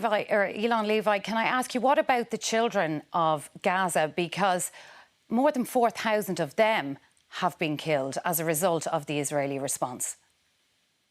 Eylon Levy, can I ask you, what about the children of Gaza? Because more than 4,000 of them have been killed as a result of the Israeli response.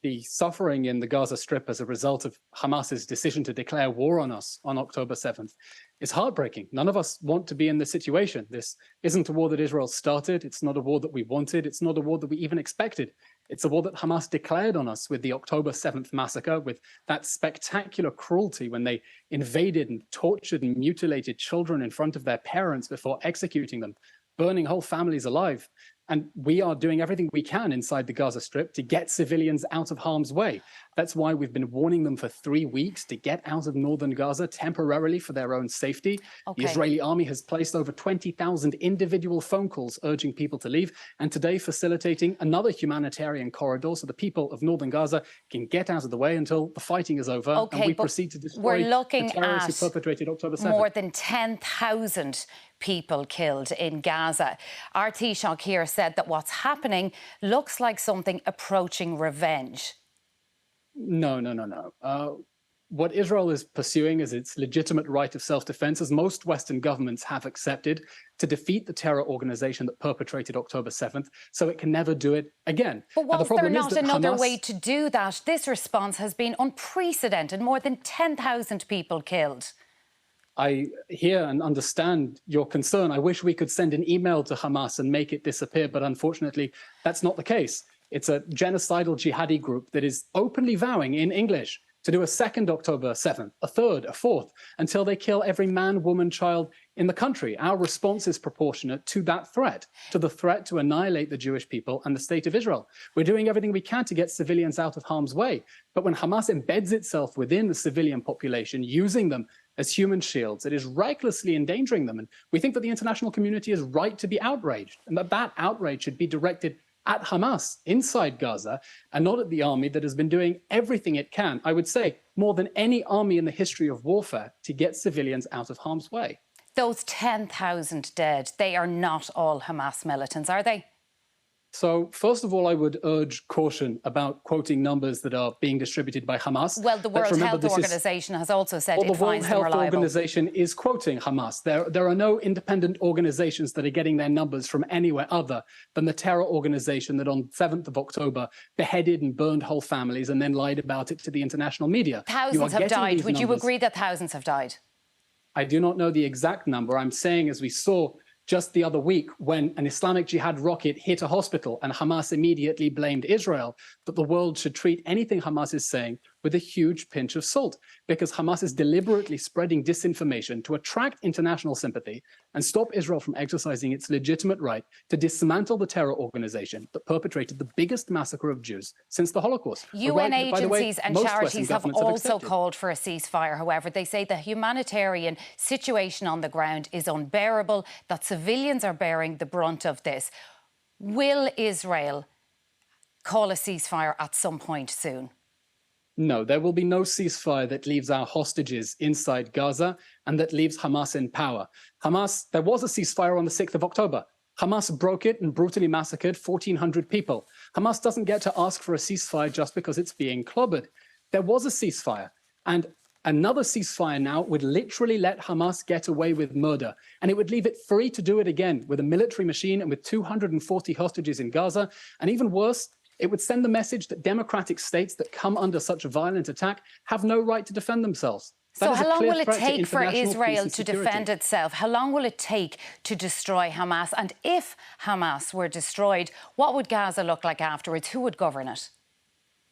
The suffering in the Gaza Strip as a result of Hamas's decision to declare war on us on October 7th is heartbreaking. None of us want to be in this situation. This isn't a war that Israel started. It's not a war that we wanted. It's not a war that we even expected. It's a war that Hamas declared on us with the October 7th massacre, with that spectacular cruelty when they invaded and tortured and mutilated children in front of their parents before executing them, burning whole families alive. And we are doing everything we can inside the Gaza Strip to get civilians out of harm's way. That's why we've been warning them for 3 weeks to get out of northern Gaza temporarily for their own safety. Okay. The Israeli army has placed over 20,000 individual phone calls urging people to leave, and today facilitating another humanitarian corridor so the people of northern Gaza can get out of the way until the fighting is over and we proceed to destroy the terrorists who perpetrated October 7th. More than 10,000 people killed in Gaza. Our Taoiseach here said that what's happening looks like something approaching revenge. No. What Israel is pursuing is its legitimate right of self-defense, as most Western governments have accepted, to defeat the terror organization that perpetrated October 7th, so it can never do it again. But was there not another way to do that? This response has been unprecedented. More than 10,000 people killed. I hear and understand your concern. I wish we could send an email to Hamas and make it disappear, but unfortunately, that's not the case. It's a genocidal jihadi group that is openly vowing in English to do a second October 7th, a third, a fourth, until they kill every man, woman, child in the country. Our response is proportionate to that threat, to the threat to annihilate the Jewish people and the state of Israel. We're doing everything we can to get civilians out of harm's way. But when Hamas embeds itself within the civilian population, using them as human shields, it is recklessly endangering them. And we think that the international community is right to be outraged, and that outrage should be directed at Hamas inside Gaza and not at the army that has been doing everything it can, I would say, more than any army in the history of warfare, to get civilians out of harm's way. Those 10,000 dead, they are not all Hamas militants, are they? So, first of all, I would urge caution about quoting numbers that are being distributed by Hamas. Well, the World Health Organization has also said it finds them reliable. The World Health Organization is quoting Hamas. There are no independent organizations that are getting their numbers from anywhere other than the terror organization that on 7th of October beheaded and burned whole families and then lied about it to the international media. Thousands have died. Would you agree that thousands have died? I do not know the exact number. I'm saying, as we saw just the other week, when an Islamic Jihad rocket hit a hospital and Hamas immediately blamed Israel, that the world should treat anything Hamas is saying with a huge pinch of salt, because Hamas is deliberately spreading disinformation to attract international sympathy and stop Israel from exercising its legitimate right to dismantle the terror organization that perpetrated the biggest massacre of Jews since the Holocaust. UN agencies and charities have also called for a ceasefire. However, they say the humanitarian situation on the ground is unbearable, that civilians are bearing the brunt of this. Will Israel call a ceasefire at some point soon? No, there will be no ceasefire that leaves our hostages inside Gaza and that leaves Hamas in power. There was a ceasefire on the 6th of October. Hamas broke it and brutally massacred 1,400 people. Hamas doesn't get to ask for a ceasefire just because it's being clobbered. There was a ceasefire, and another ceasefire now would literally let Hamas get away with murder, and it would leave it free to do it again with a military machine and with 240 hostages in Gaza, and even worse, it would send the message that democratic states that come under such a violent attack have no right to defend themselves. So how long will it take for Israel to defend itself? How long will it take to destroy Hamas? And if Hamas were destroyed, what would Gaza look like afterwards? Who would govern it?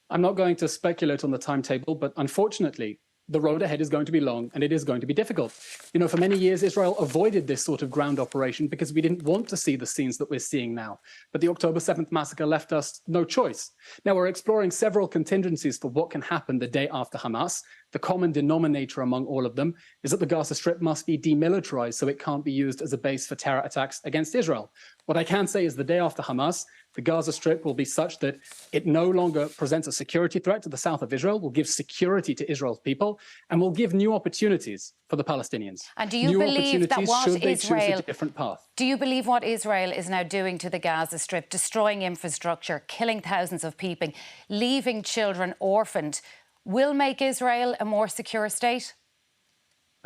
I'm not going to speculate on the timetable, but unfortunately, the road ahead is going to be long and it is going to be difficult. You know, for many years, Israel avoided this sort of ground operation because we didn't want to see the scenes that we're seeing now. But the October 7th massacre left us no choice. Now, we're exploring several contingencies for what can happen the day after Hamas. The common denominator among all of them is that the Gaza Strip must be demilitarized so it can't be used as a base for terror attacks against Israel. What I can say is the day after Hamas, the Gaza Strip will be such that it no longer presents a security threat to the south of Israel, will give security to Israel's people, and will give new opportunities for the Palestinians. And do you believe that what Israel, choose a different path? Do you believe what Israel is now doing to the Gaza Strip, destroying infrastructure, killing thousands of people, leaving children orphaned, will make Israel a more secure state?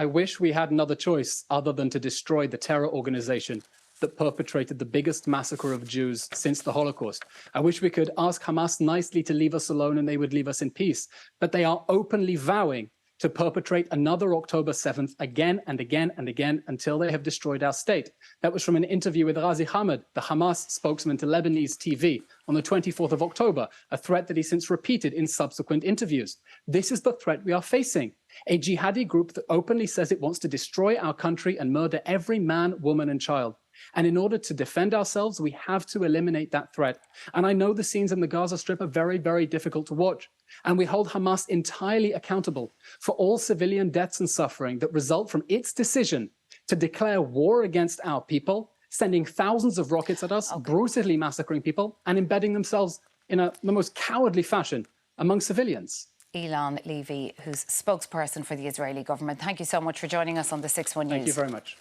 I wish we had another choice other than to destroy the terror organization that perpetrated the biggest massacre of Jews since the Holocaust. I wish we could ask Hamas nicely to leave us alone and they would leave us in peace. But they are openly vowing to perpetrate another October 7th again and again and again until they have destroyed our state. That was from an interview with Ghazi Hamad, the Hamas spokesman to Lebanese TV, on the 24th of October, a threat that he since repeated in subsequent interviews. This is the threat we are facing. A jihadi group that openly says it wants to destroy our country and murder every man, woman, and child. And in order to defend ourselves, we have to eliminate that threat. And I know the scenes in the Gaza Strip are very, very difficult to watch. And we hold Hamas entirely accountable for all civilian deaths and suffering that result from its decision to declare war against our people, sending thousands of rockets at us, brutally massacring people, and embedding themselves in the most cowardly fashion among civilians. Eylon Levy, who's spokesperson for the Israeli government. Thank you so much for joining us on the 6-1 News. Thank you very much.